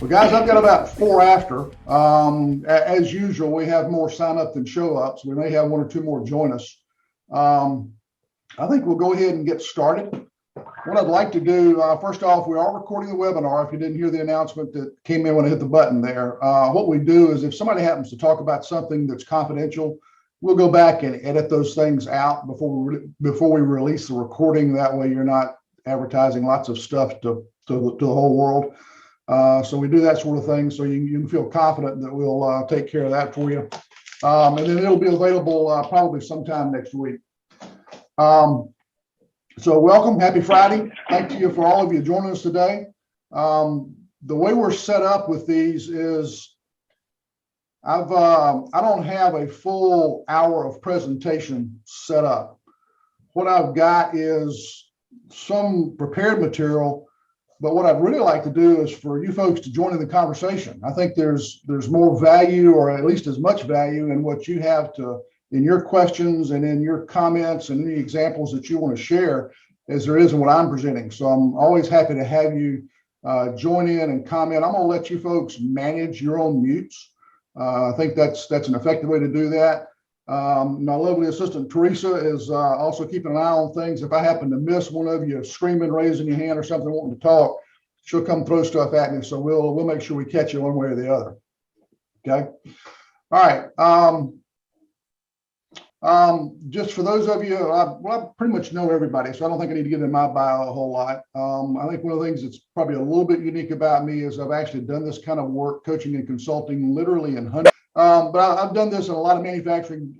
Well, guys, I've got about 4 after. As usual, we have more sign up than show ups. We may have 1 or 2 more join us. I think we'll go ahead and get started. What I'd like to do, first off, we are recording the webinar. If you didn't hear the announcement that came in when I hit the button there, what we do is if somebody happens to talk about something that's confidential, we'll go back and edit those things out before we release the recording. That way you're not advertising lots of stuff to the whole world. So we do that sort of thing, so you can feel confident that we'll take care of that for you. And then it'll be available probably sometime next week. So welcome, happy Friday. Thank you for all of you joining us today. The way we're set up with these is I don't have a full hour of presentation set up. What I've got is some prepared material. But what I'd really like to do is for you folks to join in the conversation. I think there's more value, or at least as much value, in what you have in your questions and in your comments and any examples that you want to share as there is in what I'm presenting. So I'm always happy to have you join in and comment. I'm going to let you folks manage your own mutes. I think that's an effective way to do that. My lovely assistant Teresa is also keeping an eye on things. If I happen to miss one of you screaming, raising your hand or something, wanting to talk, she'll come throw stuff at me. So we'll make sure we catch you one way or the other. Okay. All right. Just for those of you, I pretty much know everybody, so I don't think I need to get in my bio a whole lot. I think one of the things that's probably a little bit unique about me is I've actually done this kind of work, coaching and consulting, literally in hundreds. But I've done this in a lot of manufacturing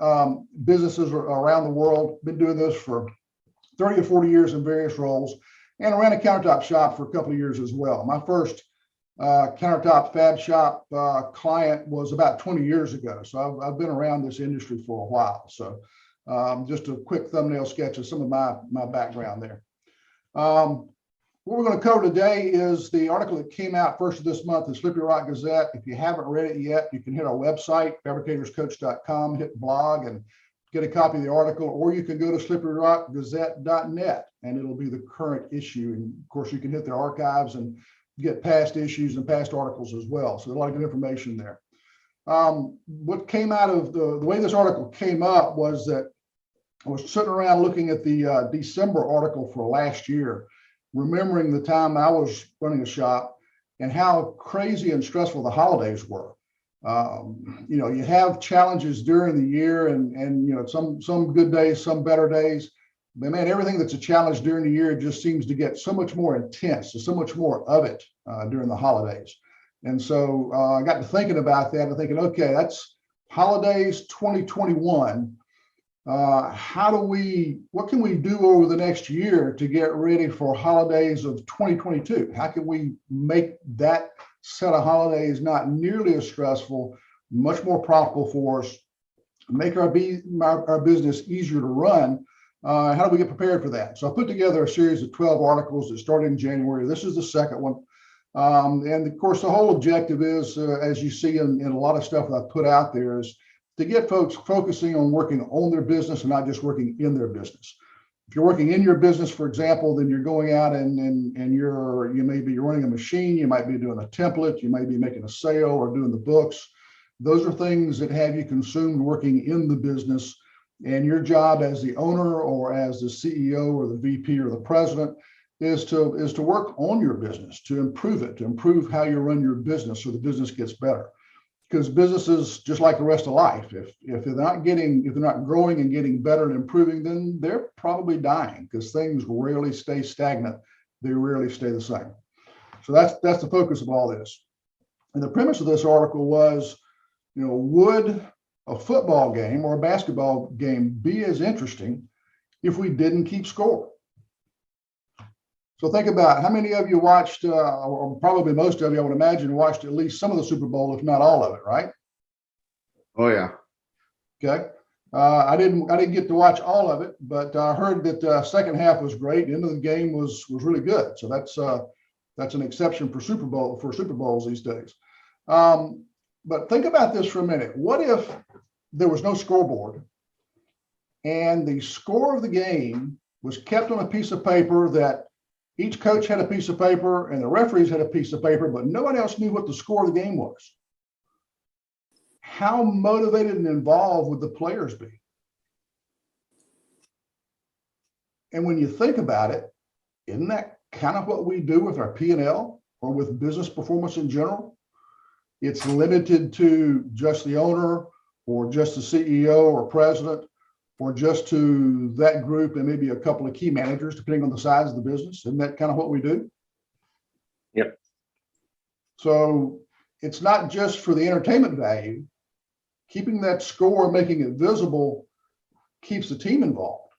businesses around the world. Been doing this for 30 or 40 years in various roles, and ran a countertop shop for a couple of years as well. My first countertop fab shop client was about 20 years ago. So I've been around this industry for a while. So just a quick thumbnail sketch of some of my background there. What we're going to cover today is the article that came out first of this month in Slippery Rock Gazette. If you haven't read it yet, you can hit our website, fabricatorscoach.com, hit blog and get a copy of the article, or you can go to slipperyrockgazette.net and it'll be the current issue. And of course, you can hit the archives and get past issues and past articles as well. So there's a lot of good information there. What came out of the way this article came up was that I was sitting around looking at the December article for last year, remembering the time I was running a shop and how crazy and stressful the holidays were. You have challenges during the year and some good days, some better days. But man, everything that's a challenge during the year just seems to get so much more intense. There's so much more of it during the holidays. And so I got to thinking about that and thinking, okay, that's holidays 2021. What can we do over the next year to get ready for holidays of 2022? How can we make that set of holidays not nearly as stressful, much more profitable for us, make our business easier to run? How do we get prepared for that? So I put together a series of 12 articles that started in January. This is the second one. And of course, the whole objective is, as you see in a lot of stuff that I put out there, is to get folks focusing on working on their business and not just working in their business. If you're working in your business, for example, then you're going out and you may be running a machine, you might be doing a template, you might be making a sale or doing the books. Those are things that have you consumed working in the business. And your job as the owner or as the CEO or the VP or the president is to work on your business, to improve how you run your business so the business gets better. Because businesses, just like the rest of life, if they're not growing and getting better and improving, then they're probably dying, because things rarely stay stagnant. They rarely stay the same. So that's the focus of all this. And the premise of this article was, would a football game or a basketball game be as interesting if we didn't keep score? So think about how many of you watched, or probably most of you, I would imagine, watched at least some of the Super Bowl, if not all of it, right? Oh yeah. Okay. I didn't get to watch all of it, but I heard that the second half was great. The end of the game was really good. So that's an exception for Super Bowls these days. But think about this for a minute. What if there was no scoreboard and the score of the game was kept on a piece of paper that Each coach had a piece of paper and the referees had a piece of paper, but nobody else knew what the score of the game was. How motivated and involved would the players be? And when you think about it, isn't that kind of what we do with our P&L or with business performance in general? It's limited to just the owner or just the CEO or president or just to that group and maybe a couple of key managers, depending on the size of the business. Isn't that kind of what we do? Yep. So it's not just for the entertainment value. Keeping that score, making it visible, keeps the team involved.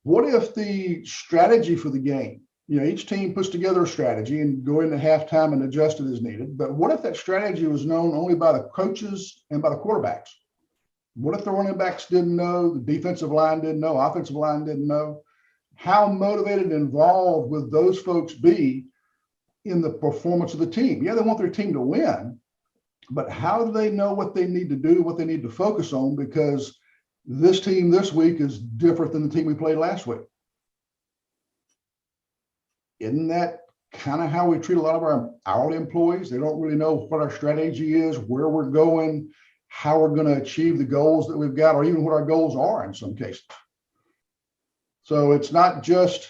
What if the strategy for the game, each team puts together a strategy and go into halftime and adjust it as needed. But what if that strategy was known only by the coaches and by the quarterbacks? What if the running backs didn't know, the defensive line didn't know, offensive line didn't know? How motivated and involved would those folks be in the performance of the team? Yeah, they want their team to win, but how do they know what they need to do, what they need to focus on? Because this team this week is different than the team we played last week. Isn't that kind of how we treat a lot of our hourly employees? They don't really know what our strategy is, where we're going, how we're going to achieve the goals that we've got, or even what our goals are in some cases. So it's not just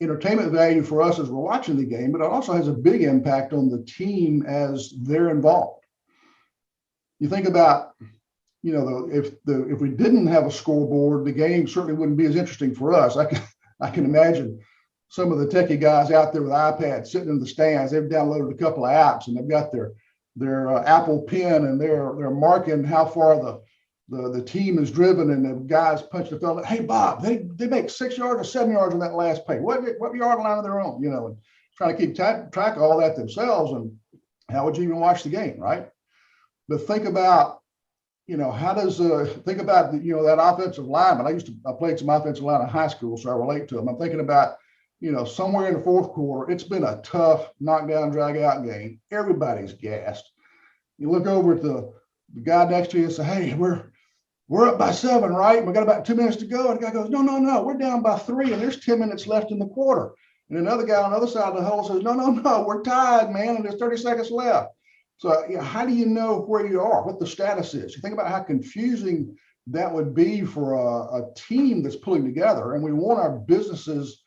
entertainment value for us as we're watching the game, but it also has a big impact on the team as they're involved. You think about, if we didn't have a scoreboard, the game certainly wouldn't be as interesting for us. I can imagine some of the techie guys out there with iPads sitting in the stands. They've downloaded a couple of apps and they've got their Apple Pen and they're marking how far the team is driven, and the guys punch the fella. Hey Bob, they make 6 yards or 7 yards on that last play. What yard line of their own? And trying to keep track of all that themselves. And how would you even watch the game, right? But think about, how does think about that offensive lineman. I played some offensive line in high school, so I relate to them. I'm thinking about, somewhere in the fourth quarter, it's been a tough knockdown, drag out game. Everybody's gassed. You look over at the guy next to you and say, hey, we're up by 7, right? We got about 2 minutes to go. And the guy goes, no, we're down by 3 and there's 10 minutes left in the quarter. And another guy on the other side of the hole says, no, we're tied, man, and there's 30 seconds left. So how do you know where you are, what the status is? You think about how confusing that would be for a team that's pulling together. And we want our businesses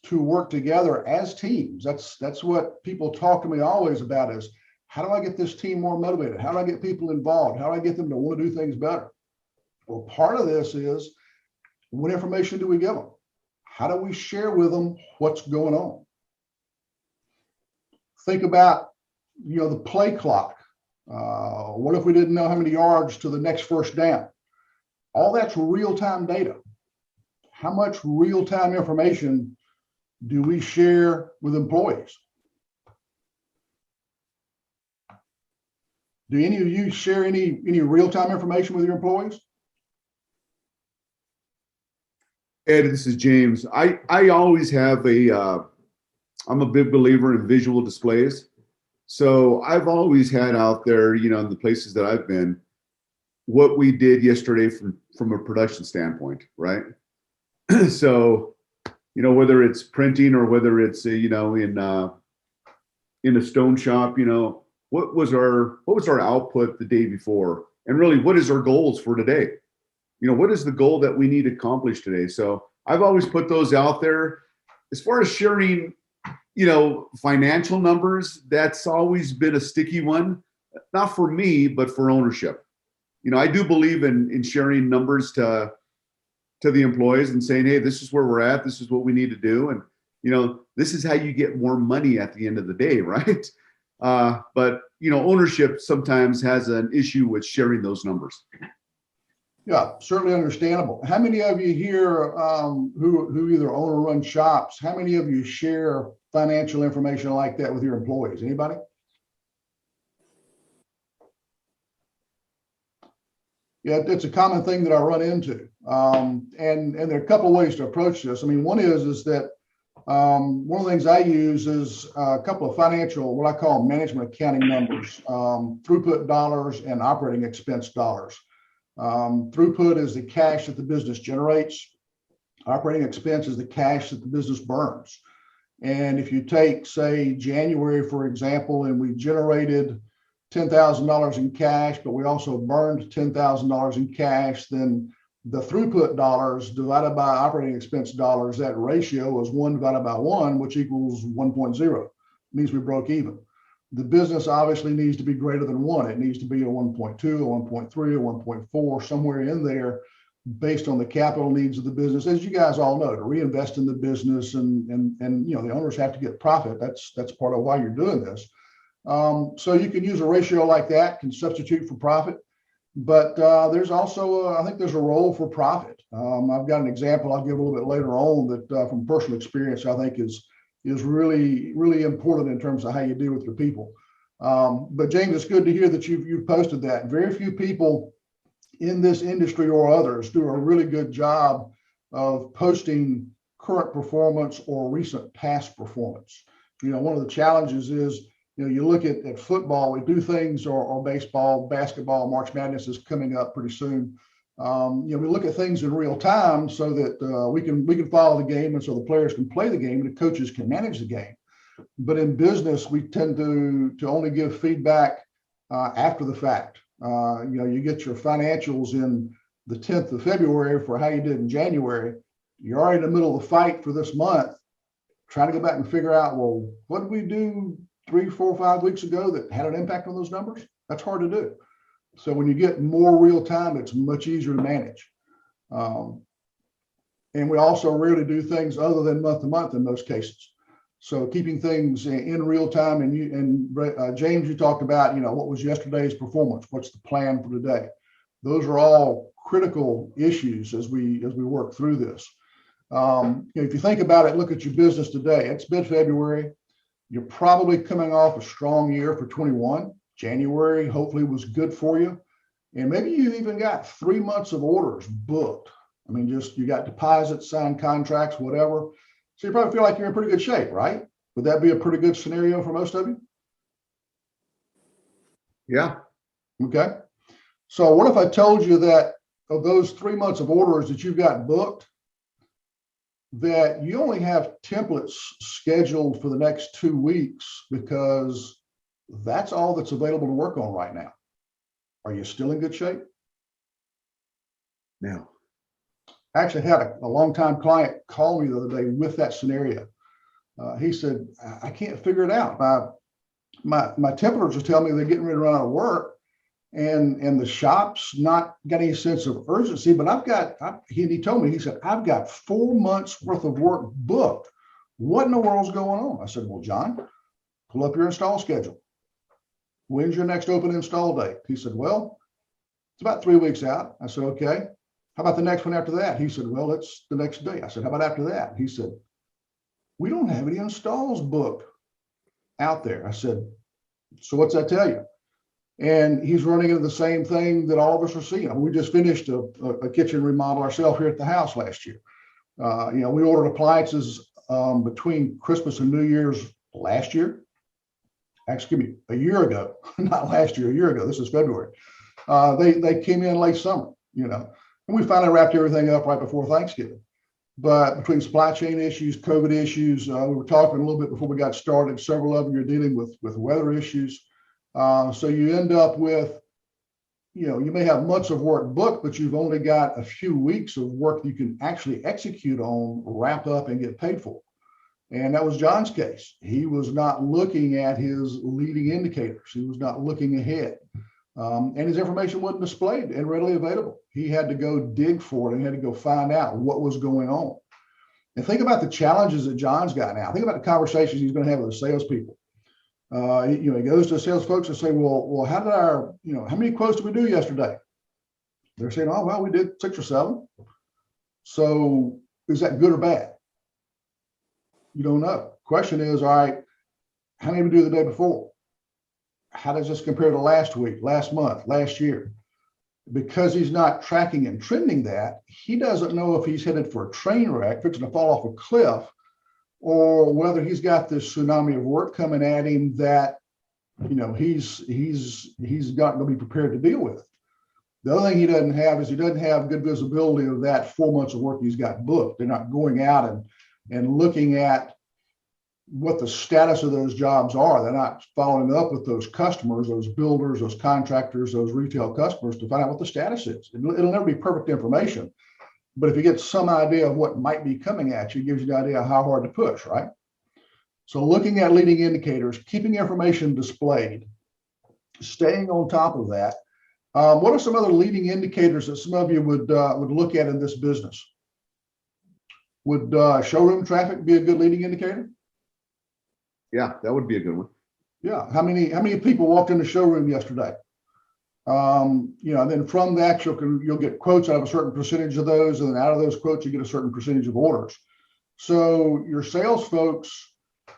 to work together as teams. That's what people talk to me always about is, how do I get this team more motivated? How do I get people involved? How do I get them to want to do things better? Well, part of this is, what information do we give them? How do we share with them what's going on? Think about, the play clock. What if we didn't know how many yards to the next first down? All that's real-time data. How much real-time information do we share with employees? Do any of you share any real-time information with your employees? Ed, this is James. I always have I'm a big believer in visual displays. So I've always had out there, in the places that I've been, what we did yesterday from a production standpoint, right? So, whether it's printing or whether it's, in a stone shop, what was our output the day before? And really, what is our goals for today? What is the goal that we need to accomplish today? So I've always put those out there. As far as sharing, financial numbers, that's always been a sticky one, not for me, but for ownership. I do believe in sharing numbers to the employees and saying, hey, this is where we're at. This is what we need to do. And, this is how you get more money at the end of the day, right? But, ownership sometimes has an issue with sharing those numbers. Yeah, certainly understandable. How many of you here who either own or run shops, how many of you share financial information like that with your employees? Anybody? Yeah, it's a common thing that I run into. And there are a couple of ways to approach this. I mean, one is that one of the things I use is a couple of financial, what I call management accounting numbers, throughput dollars and operating expense dollars. Throughput is the cash that the business generates. Operating expense is the cash that the business burns. And if you take, say, January, for example, and we generated $10,000 in cash, but we also burned $10,000 in cash, then the throughput dollars divided by operating expense dollars, that ratio is 1 divided by 1, which equals 1.0. It means we broke even. The business obviously needs to be greater than 1. It needs to be a 1.2, a 1.3, a 1.4, somewhere in there, based on the capital needs of the business, as you guys all know, to reinvest in the business, and you know, the owners have to get profit. That's part of why you're doing this. So you can use a ratio like that, can substitute for profit, but there's also I think there's a role for profit. I've got an example I'll give a little bit later on that from personal experience I think is really important in terms of how you deal with your people. But James, it's good to hear that you've posted that. Very few people in this industry or others do a really good job of posting current performance or recent past performance. You know, one of the challenges is, you know, you look at football, we do things, or baseball, basketball, March Madness is coming up pretty soon. You know, we look at things in real time so that we can follow the game, and so the players can play the game and the coaches can manage the game. But in business, we tend to only give feedback after the fact. You know, you get your financials in the 10th of February for how you did in January. You're already in the middle of the fight for this month, trying to go back and figure out, well, what did we do 3, 4, 5 weeks ago that had an impact on those numbers? That's hard to do. So when you get more real time, it's much easier to manage. And we also rarely do things other than month to month in most cases. So keeping things in real time, and James, you talked about, you know, what was yesterday's performance? What's the plan for today? Those are all critical issues as we work through this. You know, if you think about it, look at your business today. It's mid-February. You're probably coming off a strong year for 21. January hopefully was good for you, and maybe you even got 3 months of orders booked. I mean, just you got deposits, signed contracts, whatever. So you probably feel like you're in pretty good shape, right? Would that be a pretty good scenario for most of you? Yeah. Okay. So what if I told you that of those 3 months of orders that you've got booked, that you only have templates scheduled for the next 2 weeks because that's all that's available to work on right now? Are you still in good shape? No. I actually had a longtime client call me the other day with that scenario. He said, I can't figure it out. My templates are telling me they're getting ready to run out of work, and the shop's not got any sense of urgency, but he told me, he said, I've got 4 months worth of work booked. What in the world's going on? I said, well, John, pull up your install schedule. When's your next open install date? He said, well, it's about 3 weeks out. I said, okay. How about the next one after that? He said, well, it's the next day. I said, how about after that? He said, we don't have any installs booked out there. I said, so what's that tell you? And he's running into the same thing that all of us are seeing. We just finished a kitchen remodel ourselves here at the house last year. You know, we ordered appliances between Christmas and New Year's last year. Excuse me, a year ago, not last year, a year ago. This is February. They came in late summer, you know, and we finally wrapped everything up right before Thanksgiving. But between supply chain issues, COVID issues, we were talking a little bit before we got started. Several of them are dealing with weather issues. So you end up with, you know, you may have months of work booked, but you've only got a few weeks of work you can actually execute on, wrap up, and get paid for. And that was John's case. He was not looking at his leading indicators. He was not looking ahead. And his information wasn't displayed and readily available. He had to go dig for it and had to go find out what was going on. And think about the challenges that John's got now. Think about the conversations he's going to have with the salespeople. You know, he goes to the sales folks and say, well, how did how many quotes did we do yesterday? They're saying, oh, well, we did 6 or 7. So is that good or bad? You don't know. Question is, all right, how many did we do the day before? How does this compare to last week, last month, last year? Because he's not tracking and trending that, he doesn't know if he's headed for a train wreck, fixing to fall off a cliff, or whether he's got this tsunami of work coming at him that, you know, he's got to be prepared to deal with. The other thing he doesn't have is he doesn't have good visibility of that 4 months of work he's got booked. They're not going out and looking at what the status of those jobs are. They're not following up with those customers, those builders, those contractors, those retail customers to find out what the status is. It'll never be perfect information, but if you get some idea of what might be coming at you, it gives you an idea of how hard to push, right? So looking at leading indicators, keeping information displayed, staying on top of that. What are some other leading indicators that some of you would look at in this business? Would showroom traffic be a good leading indicator? Yeah, that would be a good one. Yeah. How many people walked in the showroom yesterday? Then from that, you'll get quotes out of a certain percentage of those, and then out of those quotes, you get a certain percentage of orders. So your sales folks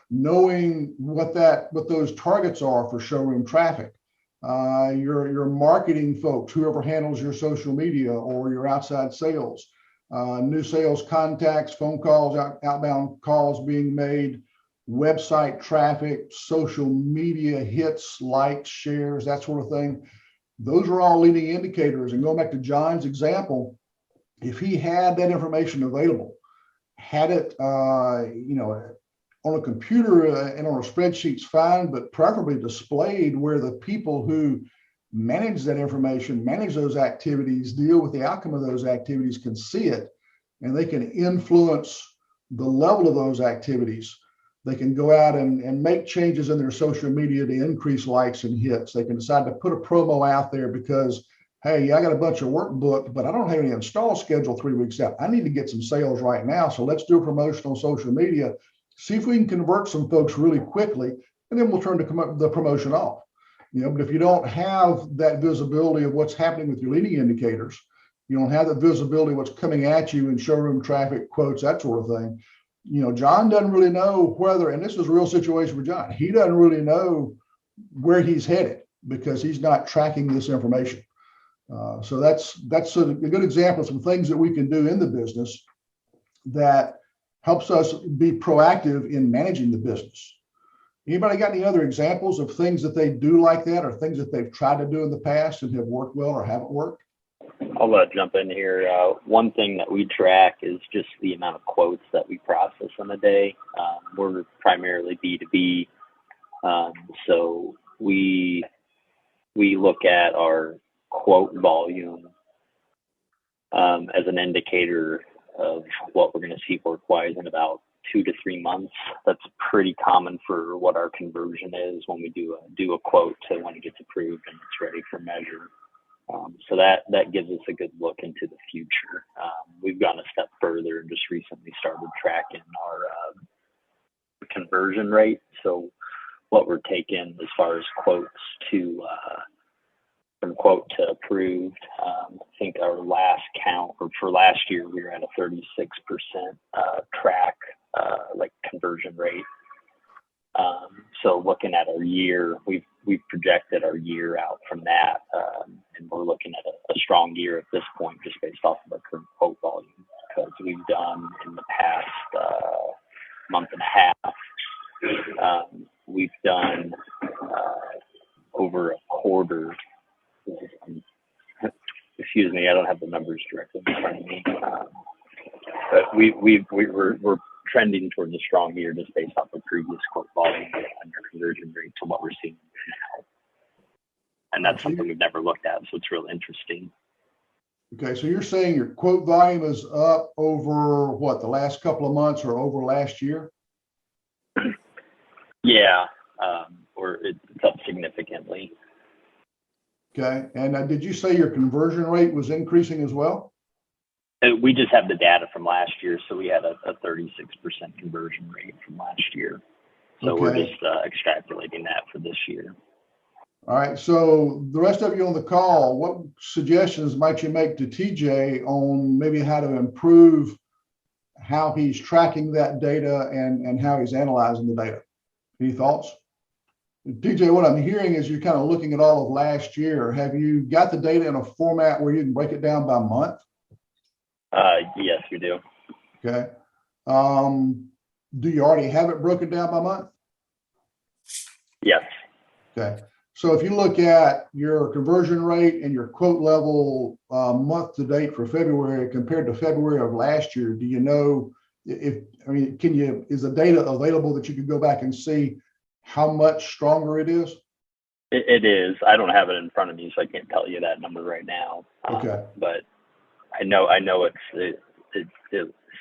knowing what those targets are for showroom traffic, your marketing folks, whoever handles your social media or your outside sales, new sales contacts, phone calls, outbound calls being made, website traffic, social media hits, likes, shares, that sort of thing. Those are all leading indicators. And going back to John's example, if he had that information available, had it, on a computer and on a spreadsheet's fine, but preferably displayed where the people who manage that information, manage those activities, deal with the outcome of those activities can see it, and they can influence the level of those activities. They can go out and make changes in their social media to increase likes and hits. They can decide to put a promo out there because, hey, I got a bunch of work booked, but I don't have any install scheduled 3 weeks out. I need to get some sales right now. So let's do a promotion on social media, see if we can convert some folks really quickly, and then we'll turn the promotion off. But if you don't have that visibility of what's happening with your leading indicators, you don't have the visibility of what's coming at you in showroom traffic, quotes, that sort of thing. John doesn't really know whether, and this is a real situation for John, he doesn't really know where he's headed because he's not tracking this information. So that's a good example of some things that we can do in the business that helps us be proactive in managing the business. Anybody got any other examples of things that they do like that, or things that they've tried to do in the past and have worked well or haven't worked? I'll jump in here. One thing that we track is just the amount of quotes that we process in a day. We're primarily B2B, so we look at our quote volume as an indicator of what we're going to see work-wise in about 2 to 3 months. That's pretty common for what our conversion is when we do a quote to when it gets approved and it's ready for measure. So that gives us a good look into the future. We've gone a step further and just recently started tracking our conversion rate. So what we're taking as far as quotes to from quote to approved. I think our last count, or for last year, we were at a 36% track like conversion rate. So looking at our year, we've projected our year out from that, and we're looking at a strong year at this point, just based off of our current quote volume, because we've done in the past month and a half, we've done over a quarter. Excuse me, I don't have the numbers directly in front of me, but we're trending towards a strong year just based off of previous quote volume and our conversion rate to what we're seeing now. And that's something we've never looked at, so it's real interesting. Okay, so you're saying your quote volume is up over what, the last couple of months or over last year? Yeah, or it's up significantly. Okay, and did you say your conversion rate was increasing as well? We just have the data from last year, so we had a 36% conversion rate from last year. So okay, we're just extrapolating that for this year. All right, so the rest of you on the call, what suggestions might you make to TJ on maybe how to improve how he's tracking that data and how he's analyzing the data? Any thoughts? TJ, what I'm hearing is you're kind of looking at all of last year. Have you got the data in a format where you can break it down by month? Yes, we do. Okay. Do you already have it broken down by month? Yes. Okay. So if you look at your conversion rate and your quote level month to date for February compared to February of last year, do you know if, I mean, is the data available that you can go back and see how much stronger it is? It is. I don't have it in front of me, so I can't tell you that number right now. Okay. But I know it's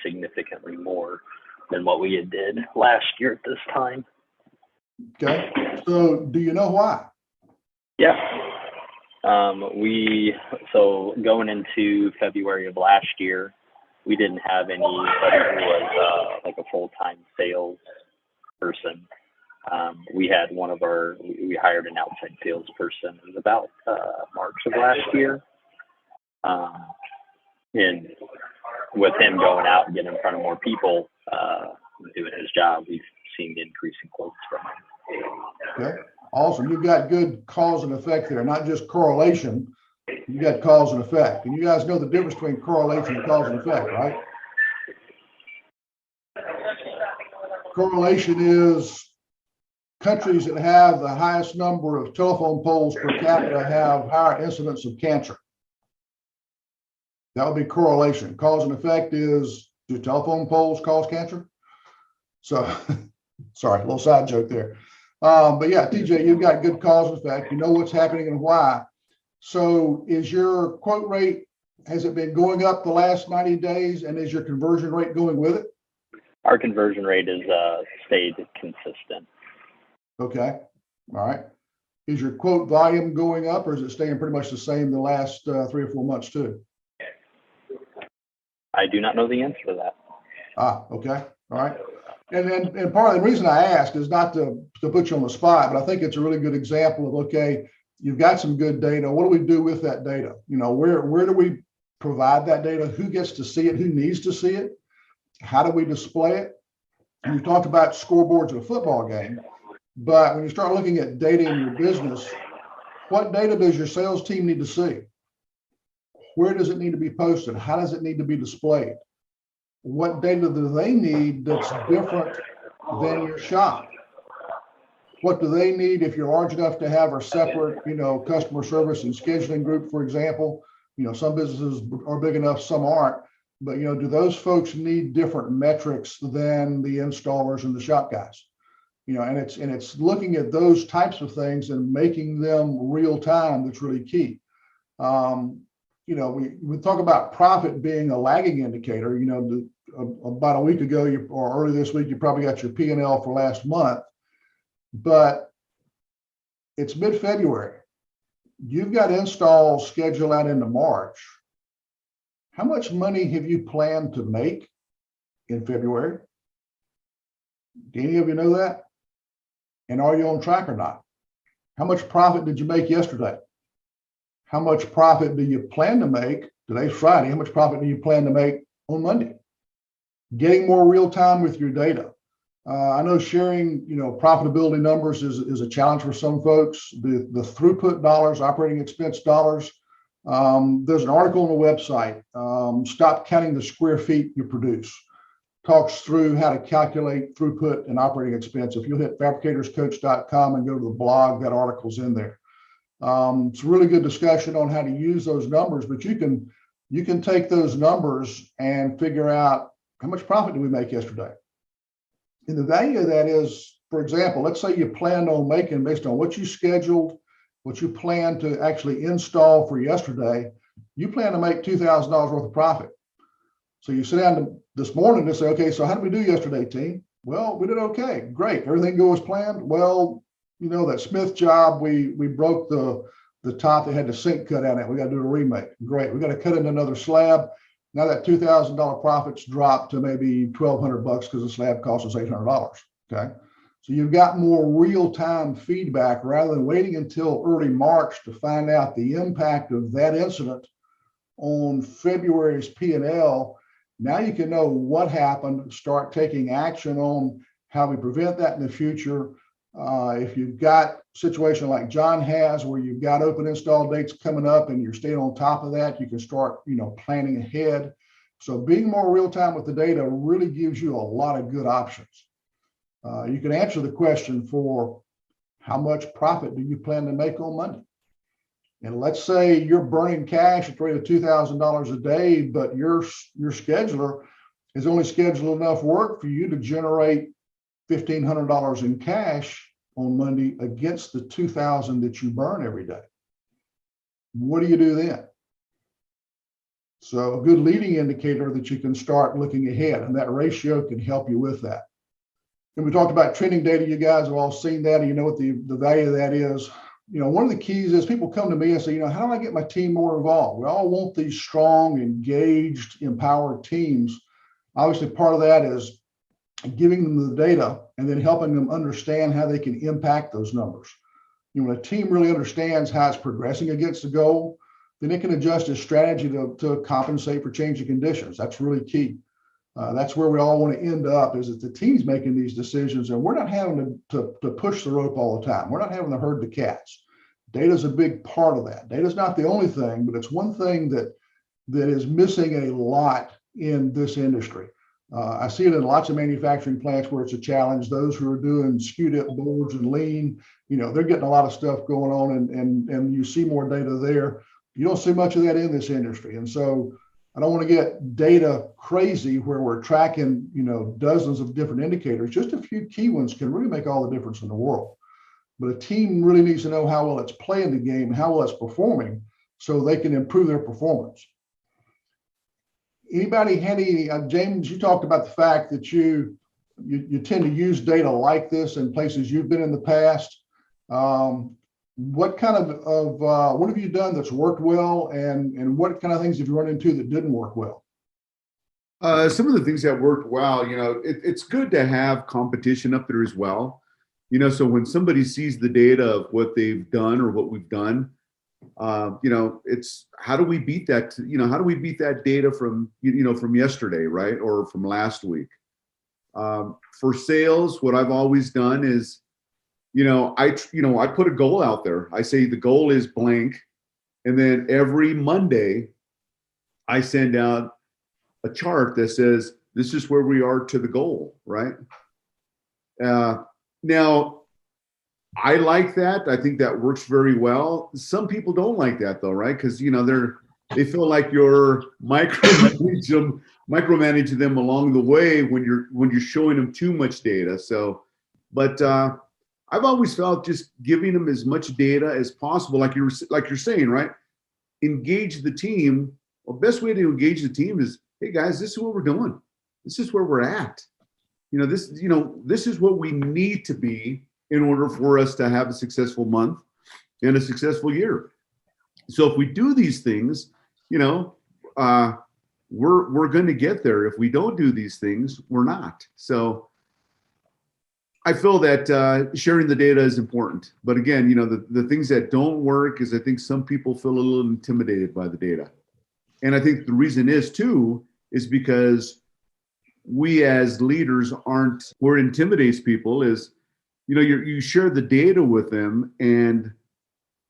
significantly more than what we had did last year at this time. Okay. So do you know why? Yeah. So going into February of last year, we didn't have anybody who was like a full-time sales person. We had we hired an outside salesperson. It was about March of last year. And with him going out and getting in front of more people, doing his job, we've seen the increase in quotes from him. Okay. Awesome. You've got good cause and effect there, not just correlation. You got cause and effect. And you guys know the difference between correlation and cause and effect, right? Correlation is countries that have the highest number of telephone poles per capita have higher incidence of cancer. That would be correlation. Cause and effect is, do telephone poles cause cancer? So, sorry, a little side joke there. But yeah, TJ, you've got good cause and effect. You know what's happening and why. So is your quote rate, has it been going up the last 90 days, and is your conversion rate going with it? Our conversion rate has stayed consistent. Okay. All right. Is your quote volume going up, or is it staying pretty much the same the last 3 or 4 months too? I do not know the answer to that. Okay. All right. And part of the reason I asked is not to put you on the spot, but I think it's a really good example of, okay, you've got some good data. What do we do with that data? You know, where do we provide that data? Who gets to see it? Who needs to see it? How do we display it? And we've talked about scoreboards in a football game, but when you start looking at data in your business, what data does your sales team need to see? Where does it need to be posted? How does it need to be displayed? What data do they need that's different than your shop? What do they need if you're large enough to have a separate, you know, customer service and scheduling group, for example? You know, some businesses are big enough, some aren't. But, you know, do those folks need different metrics than the installers and the shop guys? You know, and it's looking at those types of things and making them real time that's really key. You know, we talk about profit being a lagging indicator. You know, about a week ago or early this week, you probably got your P&L for last month, but it's mid-February. You've got installs scheduled out into March. How much money have you planned to make in February? Do any of you know that? And are you on track or not? How much profit did you make yesterday? How much profit do you plan to make? Today's Friday. How much profit do you plan to make on Monday? Getting more real time with your data. I know sharing, you know, profitability numbers is a challenge for some folks. The throughput dollars, operating expense dollars. There's an article on the website, Stop Counting the Square Feet You Produce. Talks through how to calculate throughput and operating expense. If you'll hit fabricatorscoach.com and go to the blog, that article's in there. It's a really good discussion on how to use those numbers, but you can take those numbers and figure out how much profit did we make yesterday. And the value of that is, for example, let's say you planned on making, based on what you scheduled, what you plan to actually install for yesterday, you plan to make $2,000 worth of profit. So you sit down this morning and say, okay, so how did we do yesterday, team? Well, we did okay, great. Everything goes as planned. Well, you know, that Smith job, we broke the top that had the sink cut out of it. We got to do a remake. Great. We got to cut in another slab. Now that $2,000 profits dropped to maybe $1,200 because the slab cost us $800. Okay. So you've got more real-time feedback rather than waiting until early March to find out the impact of that incident on February's P&L. Now you can know what happened, start taking action on how we prevent that in the future. If you've got a situation like John has, where you've got open install dates coming up and you're staying on top of that, you can start, you know, planning ahead. So being more real time with the data really gives you a lot of good options. You can answer the question for how much profit do you plan to make on Monday? And let's say you're burning cash at the rate of $2,000 a day, but your scheduler has only scheduled enough work for you to generate $1,500 in cash on Monday against the $2,000 that you burn every day. What do you do then? So a good leading indicator that you can start looking ahead, and that ratio can help you with that. And we talked about trending data. You guys have all seen that, and you know what the value of that is. You know, one of the keys is people come to me and say, you know, how do I get my team more involved? We all want these strong, engaged, empowered teams. Obviously, part of that is giving them the data and then helping them understand how they can impact those numbers. You know, when a team really understands how it's progressing against the goal, then it can adjust its strategy to compensate for changing conditions. That's really key. That's where we all want to end up, is that the team's making these decisions and we're not having to push the rope all the time. We're not having to herd the cats. Data is a big part of that. Data is not the only thing, but it's one thing that is missing a lot in this industry. I see it in lots of manufacturing plants where it's a challenge. Those who are doing skewed boards and lean, you know, they're getting a lot of stuff going on, and you see more data there. You don't see much of that in this industry. And so I don't want to get data crazy where we're tracking, you know, dozens of different indicators. Just a few key ones can really make all the difference in the world. But a team really needs to know how well it's playing the game, how well it's performing, so they can improve their performance. Anybody had any, James, you talked about the fact that you tend to use data like this in places you've been in the past. What kind of what have you done that's worked well, and what kind of things have you run into that didn't work well? Some of the things that worked well, you know, it's good to have competition up there as well. You know, so when somebody sees the data of what they've done or what we've done, you know, it's how do we beat that? You know, how do we beat that data from, you know, from yesterday, right? Or from last week? For sales, what I've always done is, I put a goal out there. I say the goal is blank. And then every Monday, I send out a chart that says, this is where we are to the goal, right? Now, I like that. I think that works very well. Some people don't like that though, right? Because, you know, they feel like you're micromanaging them along the way when you're showing them too much data. So, but I've always felt just giving them as much data as possible, like you're saying, right? Engage the team. Well, best way to engage the team is, hey guys, this is what we're doing. This is where we're at. This is what we need to be in order for us to have a successful month and a successful year. So if we do these things, we're going to get there. If we don't do these things, we're not. So I feel that sharing the data is important. But again, the things that don't work is I think some people feel a little intimidated by the data. And I think the reason is because we as leaders where it intimidates people is, you share the data with them, and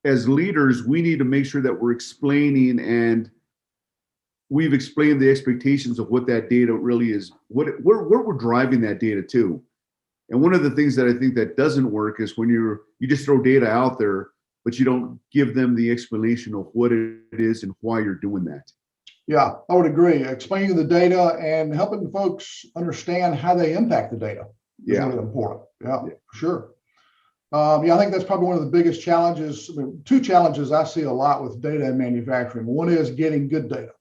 as leaders, we need to make sure that we're explaining, and we've explained the expectations of what that data really is, where we're driving that data to. And one of the things that I think that doesn't work is when you just throw data out there, but you don't give them the explanation of what it is and why you're doing that. Yeah, I would agree. Explaining the data and helping folks understand how they impact the data is really important. Yeah, for sure. I think that's probably one of the biggest challenges. Two challenges I see a lot with data in manufacturing. One is getting good data.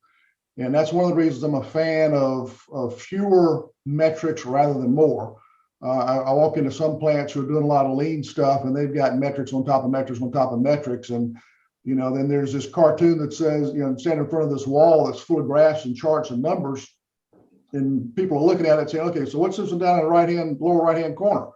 And that's one of the reasons I'm a fan of fewer metrics rather than more. I walk into some plants who are doing a lot of lean stuff, and they've got metrics on top of metrics on top of metrics. And then there's this cartoon that says, stand in front of this wall that's full of graphs and charts and numbers, and people are looking at it and saying, okay, so what's this one down in the lower right-hand corner?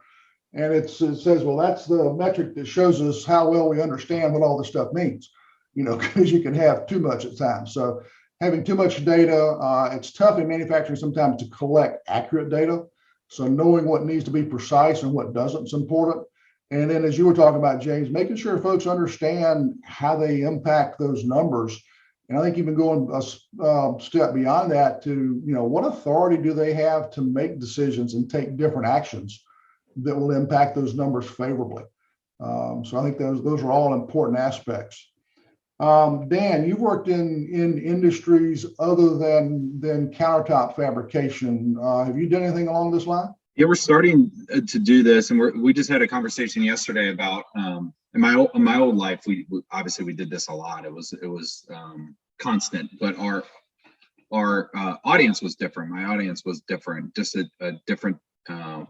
And it says, well, that's the metric that shows us how well we understand what all this stuff means, because you can have too much at times. So having too much data, it's tough in manufacturing sometimes to collect accurate data. So knowing what needs to be precise and what doesn't is important. And then, as you were talking about, James, making sure folks understand how they impact those numbers. And I think even going a step beyond that to, what authority do they have to make decisions and take different actions that will impact those numbers favorably? So I think those are all important aspects. Dan, you've worked in industries other than countertop fabrication. Have you done anything along this line? Yeah, we're starting to do this, and we just had a conversation yesterday about in my old life. We obviously we did this a lot. It was constant, but our audience was different. My audience was different, just a different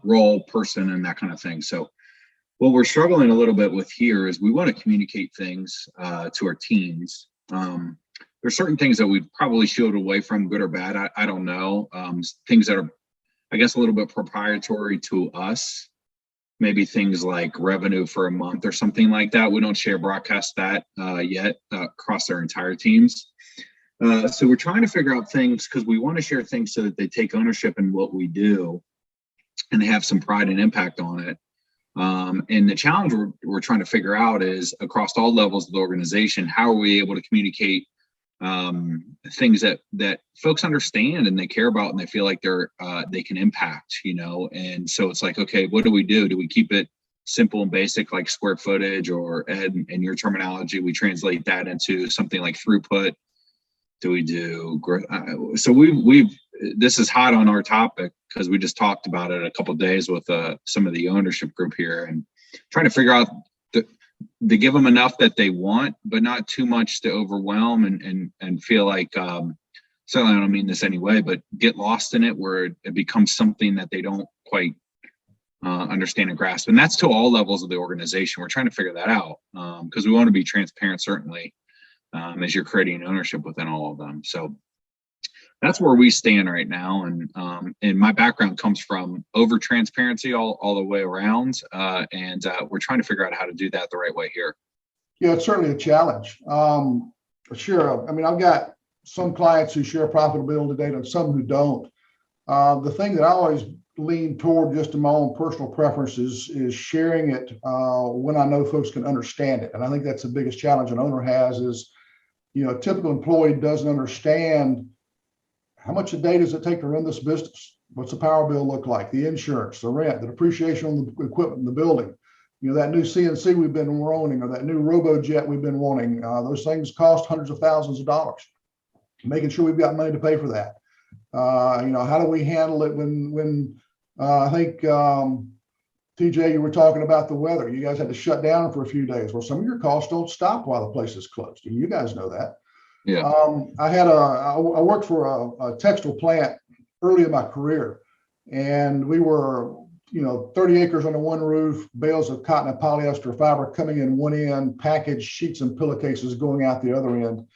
role, person, and that kind of thing. So what we're struggling a little bit with here is we want to communicate things to our teams. There's certain things that we probably shield away from, good or bad. I don't know. Things that are, I guess, a little bit proprietary to us. Maybe things like revenue for a month or something like that. We don't broadcast that yet across our entire teams. So we're trying to figure out things because we want to share things so that they take ownership in what we do and they have some pride and impact on it. And the challenge we're trying to figure out is across all levels of the organization, how are we able to communicate things that folks understand and they care about and they feel like they can impact, And so it's like, okay, what do we do? Do we keep it simple and basic like square footage, or Ed, in your terminology, we translate that into something like throughput? Do we do so we've this is hot on our topic because we just talked about it a couple of days with some of the ownership group here, and trying to figure out to give them enough that they want, but not too much to overwhelm and feel like certainly I don't mean this anyway, but get lost in it where it becomes something that they don't quite understand and grasp. And that's to all levels of the organization. We're trying to figure that out because we want to be transparent, certainly, as you're creating ownership within all of them. So that's where we stand right now. And my background comes from over transparency all the way around. And we're trying to figure out how to do that the right way here. Yeah, it's certainly a challenge. Sure. I mean, I've got some clients who share profitability data and some who don't. The thing that I always lean toward, just in my own personal preferences, is sharing it when I know folks can understand it. And I think that's the biggest challenge an owner has is, a typical employee doesn't understand how much a day does it take to run this business? What's the power bill look like? The insurance, the rent, the depreciation on the equipment in the building. That new CNC we've been owning, or that new RoboJet we've been wanting. Those things cost hundreds of thousands of dollars. Making sure we've got money to pay for that. How do we handle it when I think TJ, you were talking about the weather. You guys had to shut down for a few days. Well, some of your costs don't stop while the place is closed. You guys know that. Yeah. I worked for a textile plant early in my career, and we were, 30 acres under one roof, bales of cotton and polyester fiber coming in one end, packaged sheets and pillowcases going out the other end.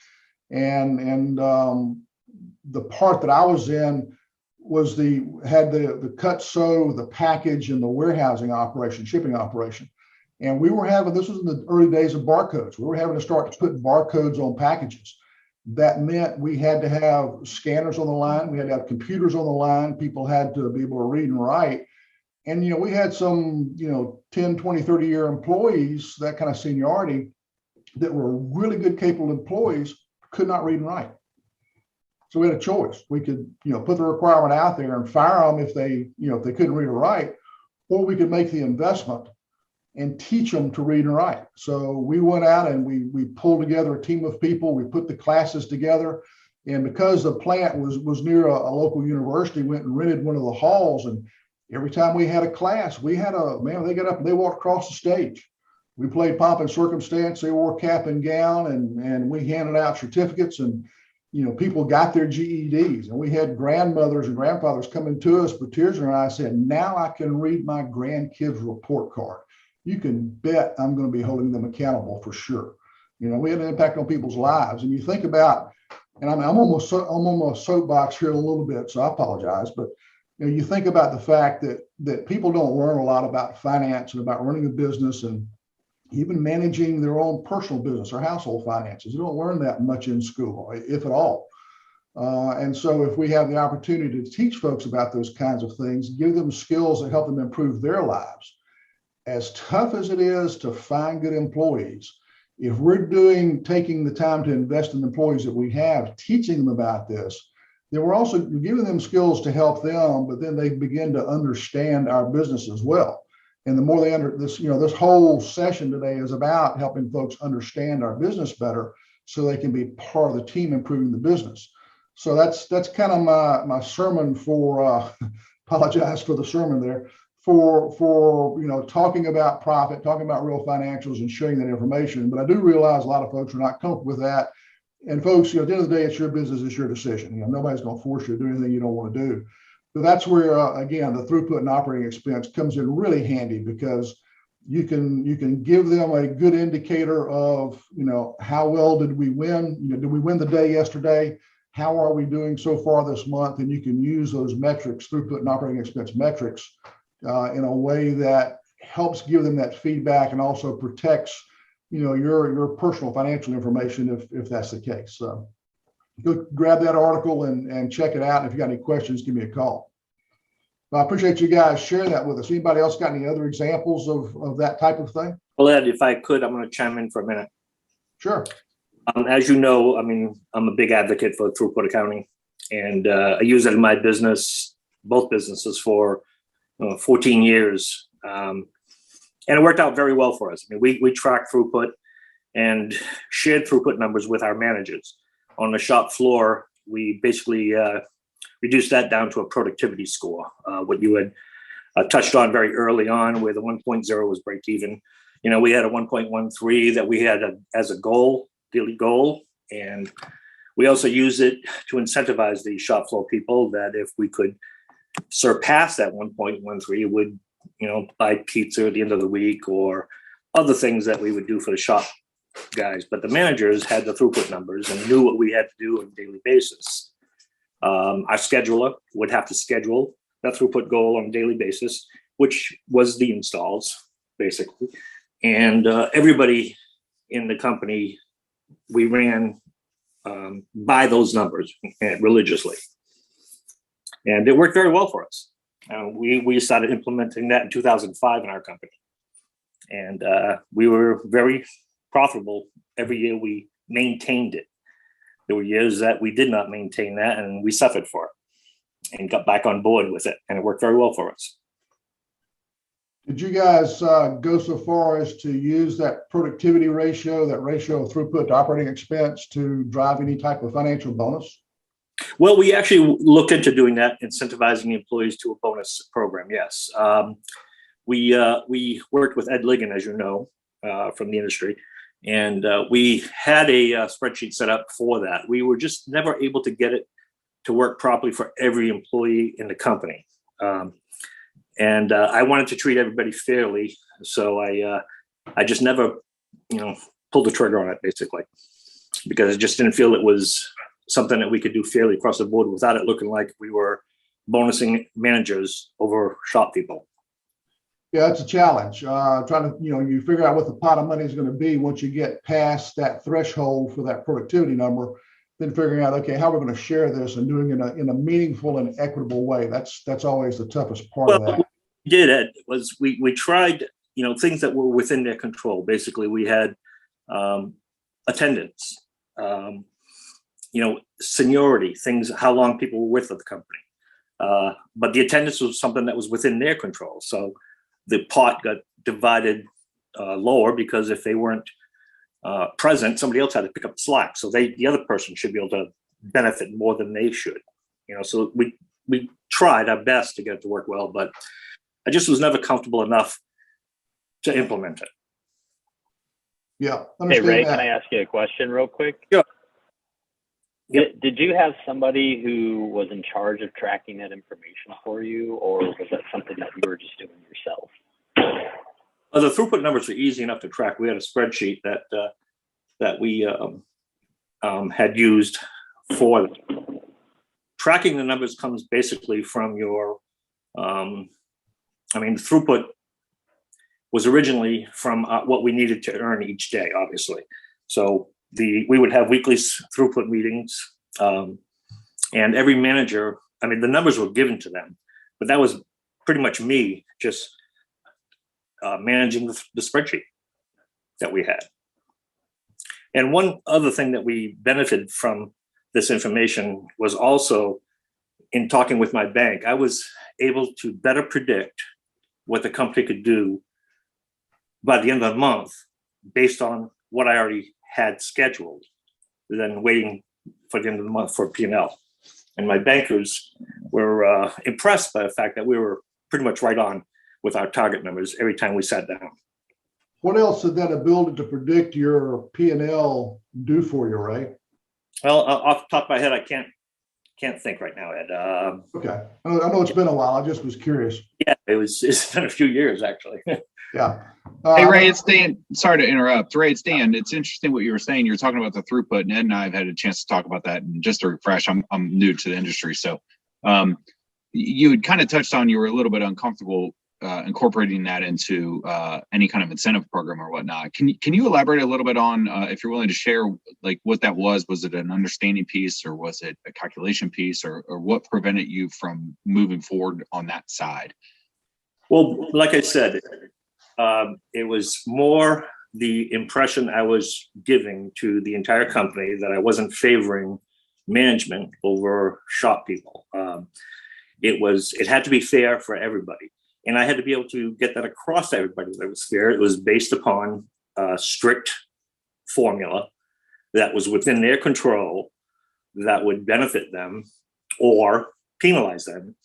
And the part that I was in had the cut, sew, the package, and the warehousing operation, shipping operation. And we were this was in the early days of barcodes. We were having to start putting barcodes on packages. That meant we had to have scanners on the line. We had to have computers on the line. People had to be able to read and write. And, we had some, 10, 20, 30-year employees, that kind of seniority, that were really good, capable employees, could not read and write. So we had a choice. We could, put the requirement out there and fire them if they couldn't read or write, or we could make the investment and teach them to read and write. So we went out and we pulled together a team of people. We put the classes together, and because the plant was near a local university, went and rented one of the halls. And every time we had a class, they got up and they walked across the stage. We played pomp and circumstance. They wore cap and gown, and we handed out certificates, and people got their GEDs, and we had grandmothers and grandfathers coming to us with tears in their eyes saying, now I can read my grandkids' report card. You can bet I'm going to be holding them accountable for sure. We had an impact on people's lives. And you think about, and I'm almost soapbox here a little bit, so I apologize, but you think about the fact that people don't learn a lot about finance and about running a business and even managing their own personal business or household finances. You don't learn that much in school, if at all. And so if we have the opportunity to teach folks about those kinds of things, give them skills that help them improve their lives, as tough as it is to find good employees, if we're taking the time to invest in the employees that we have, teaching them about this, then we're also giving them skills to help them, but then they begin to understand our business as well. And the more they under this, this whole session today is about helping folks understand our business better so they can be part of the team improving the business. So that's kind of my sermon for, apologize for the sermon there, for talking about profit, talking about real financials and sharing that information. But I do realize a lot of folks are not comfortable with that. And folks, at the end of the day, it's your business, it's your decision. Nobody's going to force you to do anything you don't want to do. So that's where, again, the throughput and operating expense comes in really handy, because you can give them a good indicator of, how well did we win? Did we win the day yesterday? How are we doing so far this month? And you can use those metrics, throughput and operating expense metrics, in a way that helps give them that feedback and also protects, your personal financial information if that's the case. So go grab that article and check it out. If you got any questions, give me a call. But I appreciate you guys sharing that with us. Anybody else got any other examples of that type of thing? Well, Ed, if I could, I'm going to chime in for a minute. Sure. As you know, I'm a big advocate for throughput accounting, and I use it in my business, both businesses, for 14 years. And it worked out very well for us. We track throughput and shared throughput numbers with our managers. On the shop floor, we basically reduced that down to a productivity score, what you had touched on very early on, where the 1.0 was break even. We had a 1.13 that we had as a goal, daily goal. And we also use it to incentivize the shop floor people that if we could surpass that 1.13, would, buy pizza at the end of the week or other things that we would do for the shop guys. But the managers had the throughput numbers and knew what we had to do on a daily basis. Our scheduler would have to schedule that throughput goal on a daily basis, which was the installs, basically. And everybody in the company, we ran by those numbers religiously. And it worked very well for us. We started implementing that in 2005 in our company. And we were very profitable. Every year we maintained it. There were years that we did not maintain that, and we suffered for it and got back on board with it. And it worked very well for us. Did you guys go so far as to use that productivity ratio, that ratio of throughput to operating expense, to drive any type of financial bonus? Well, we actually looked into doing that, incentivizing the employees to a bonus program. Yes. We worked with Ed Ligon, as you know, from the industry, and we had a spreadsheet set up for that. We were just never able to get it to work properly for every employee in the company. And I wanted to treat everybody fairly. So I just never, pulled the trigger on it, basically, because I just didn't feel it was something that we could do fairly across the board without it looking like we were bonusing managers over shop people. Yeah, it's a challenge. Trying to, you figure out what the pot of money is going to be once you get past that threshold for that productivity number, then figuring out, okay, how we're going to share this and doing it in a meaningful and equitable way. That's always the toughest part of that. What we did, Ed, was we tried, things that were within their control. Basically, we had attendance, seniority, things, how long people were with the company. But the attendance was something that was within their control. So the pot got divided lower, because if they weren't present, somebody else had to pick up the slack. So the other person should be able to benefit more than they should. So we tried our best to get it to work well, but I just was never comfortable enough to implement it. Yeah. Hey, Ray, can I ask you a question real quick? Sure. Did you have somebody who was in charge of tracking that information for you, or was that something that you were just doing yourself? The throughput numbers are easy enough to track. We had a spreadsheet that we had used for them. Tracking the numbers comes basically from your, throughput was originally from what we needed to earn each day, obviously. So we would have weekly throughput meetings, and every manager, the numbers were given to them, but that was pretty much me just managing the spreadsheet that we had. And one other thing that we benefited from this information was also in talking with my bank, I was able to better predict what the company could do by the end of the month based on what I already had scheduled, than waiting for the end of the month for P&L. And my bankers were impressed by the fact that we were pretty much right on with our target numbers every time we sat down. What else did that ability to predict your P&L do for you, Ray? Well, off the top of my head, I can't think right now, Ed. Okay. I know it's been a while. I just was curious. Yeah, it's been a few years actually. Yeah. Hey, Ray, it's Dan. Sorry to interrupt. Ray, it's Dan. It's interesting what you were saying. You were talking about the throughput, and Ed and I have had a chance to talk about that. And just to refresh, I'm new to the industry. So you had kind of touched on you were a little bit uncomfortable incorporating that into any kind of incentive program or whatnot. Can you elaborate a little bit on, if you're willing to share, like what that was? Was it an understanding piece, or was it a calculation piece, or what prevented you from moving forward on that side? Well, like I said, it was more the impression I was giving to the entire company that I wasn't favoring management over shop people. It had to be fair for everybody. And I had to be able to get that across to everybody that it was fair. It was based upon a strict formula that was within their control, that would benefit them or penalize them.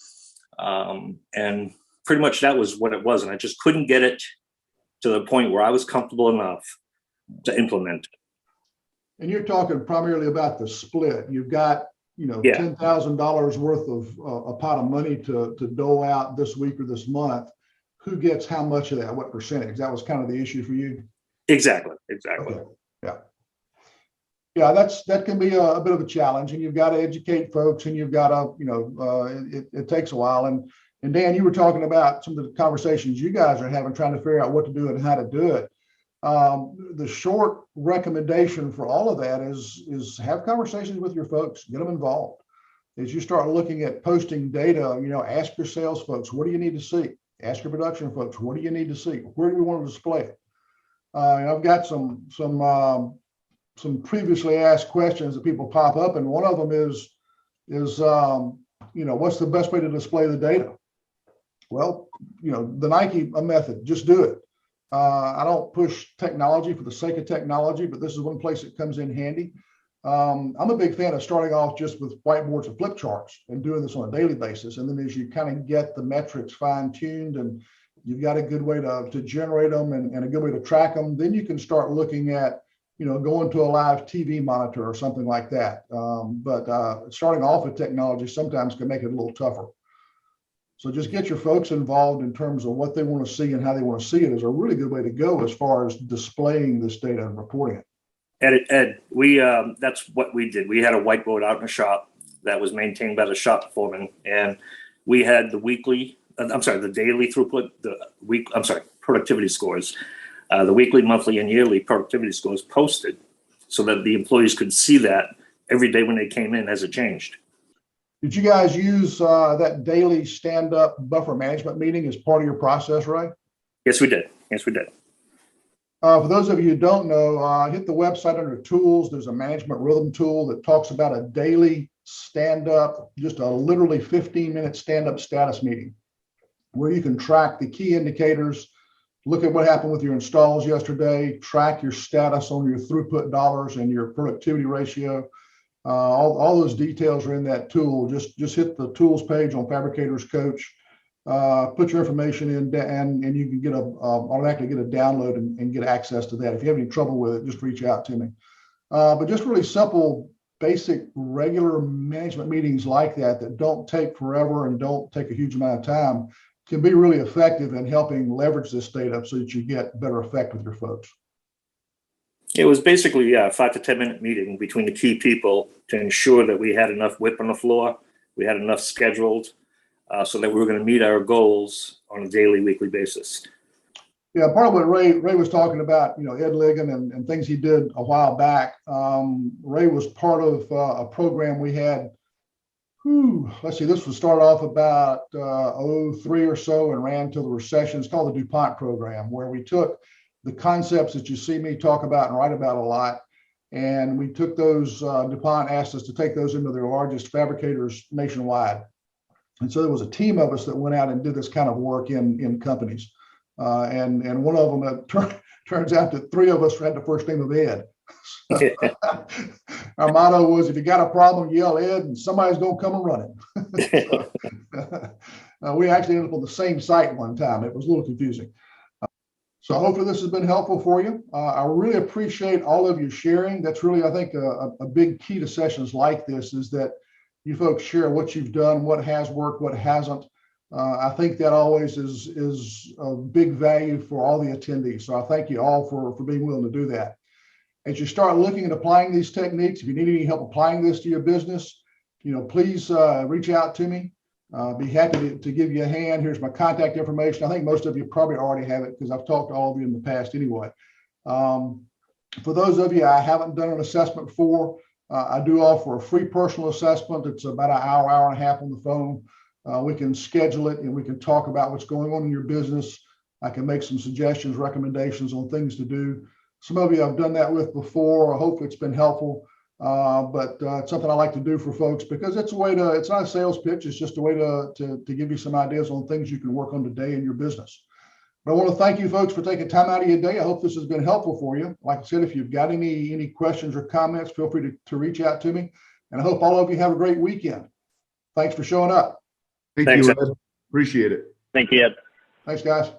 And pretty much that was what it was. And I just couldn't get it to the point where I was comfortable enough to implement it. And you're talking primarily about the split. You've got, Yeah. $10,000 worth of a pot of money to dole out this week or this month. Who gets how much of that? What percentage? That was kind of the issue for you. Exactly. Okay. Yeah, that can be a bit of a challenge, and you've got to educate folks, and you've got to, it takes a while. And Dan, you were talking about some of the conversations you guys are having, trying to figure out what to do and how to do it. The short recommendation for all of that is have conversations with your folks, get them involved. As you start looking at posting data, ask your sales folks, what do you need to see? Ask your production folks, what do you need to see? Where do we want to display it? And I've got some previously asked questions that people pop up, and one of them is what's the best way to display the data? Well, the Nike method, just do it. I don't push technology for the sake of technology, but this is one place it comes in handy. I'm a big fan of starting off just with whiteboards and flip charts and doing this on a daily basis. And then as you kind of get the metrics fine-tuned and you've got a good way to generate them and a good way to track them, then you can start looking at, going to a live TV monitor or something like that. But starting off with technology sometimes can make it a little tougher. So just get your folks involved in terms of what they want to see and how they want to see it is a really good way to go as far as displaying this data and reporting it. Ed, that's what we did. We had a whiteboard out in the shop that was maintained by the shop foreman, and we had the daily throughput, productivity scores, the weekly, monthly, and yearly productivity scores posted so that the employees could see that every day when they came in as it changed. Did you guys use that daily stand-up buffer management meeting as part of your process, right? Yes, we did. For those of you who don't know, hit the website under tools. There's a management rhythm tool that talks about a daily stand-up, just a literally 15-minute stand-up status meeting where you can track the key indicators, look at what happened with your installs yesterday, track your status on your throughput dollars and your productivity ratio. All those details are in that tool. Just hit the tools page on Fabricators Coach, put your information in, and you can automatically get a download and get access to that. If you have any trouble with it, just reach out to me. But just really simple, basic, regular management meetings like that don't take forever and don't take a huge amount of time can be really effective in helping leverage this data so that you get better effect with your folks. It was basically a 5 to 10 minute meeting between the key people to ensure that we had enough WIP on the floor, we had enough scheduled, so that we were going to meet our goals on a daily, weekly basis. Yeah, part of what Ray was talking about, Ed Ligon and things he did a while back. Ray was part of a program we had. Let's see, this was started off about 03 or so and ran till the recession. It's called the DuPont program, where we took the concepts that you see me talk about and write about a lot, and we took those, DuPont asked us to take those into their largest fabricators nationwide. And so there was a team of us that went out and did this kind of work in companies. And one of them, turns out that 3 of us had the first name of Ed. Our motto was, if you got a problem, yell Ed, and somebody's going to come and run it. We actually ended up on the same site one time. It was a little confusing. So hopefully this has been helpful for you. I really appreciate all of you sharing. That's really, I think, a big key to sessions like this, is that you folks share what you've done, what has worked, what hasn't. I think that always is a big value for all the attendees. So I thank you all for being willing to do that. As you start looking at applying these techniques, if you need any help applying this to your business, please reach out to me. Be happy to give you a hand. Here's my contact information. I think most of you probably already have it because I've talked to all of you in the past anyway. For those of you I haven't done an assessment for, I do offer a free personal assessment. It's about an hour, hour and a half on the phone. We can schedule it and we can talk about what's going on in your business. I can make some suggestions, recommendations on things to do. Some of you I've done that with before. Hopefully it's been helpful. But it's something I like to do for folks because it's a way to, it's not a sales pitch. It's just a way to give you some ideas on things you can work on today in your business. But I want to thank you folks for taking time out of your day. I hope this has been helpful for you. Like I said, if you've got any questions or comments, feel free to reach out to me. And I hope all of you have a great weekend. Thanks for showing up. Thank Thanks, you, Ed. Ed. Appreciate it. Thank you, Ed. Thanks, guys.